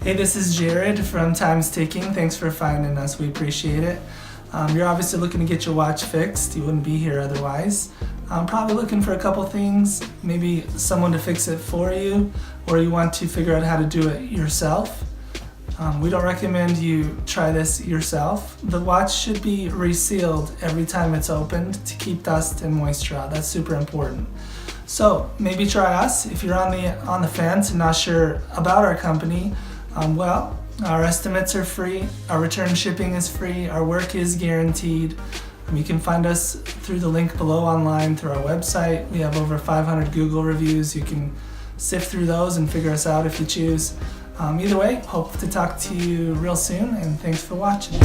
Hey, this is Jared from Time's Ticking. Thanks for finding us. We appreciate it. You're obviously looking to get your watch fixed. You wouldn't be here otherwise. Probably looking for a couple things, maybe someone to fix it for you, or you want to figure out how to do it yourself. We don't recommend you try this yourself. The watch should be resealed every time it's opened to keep dust and moisture out. That's super important. So maybe try us. If you're on the fence and not sure about our company, our estimates are free, our return shipping is free, our work is guaranteed. You can find us through the link below online through our website. We have over 500 Google reviews. You can sift through those and figure us out if you choose. Either way, hope to talk to you real soon, and thanks for watching.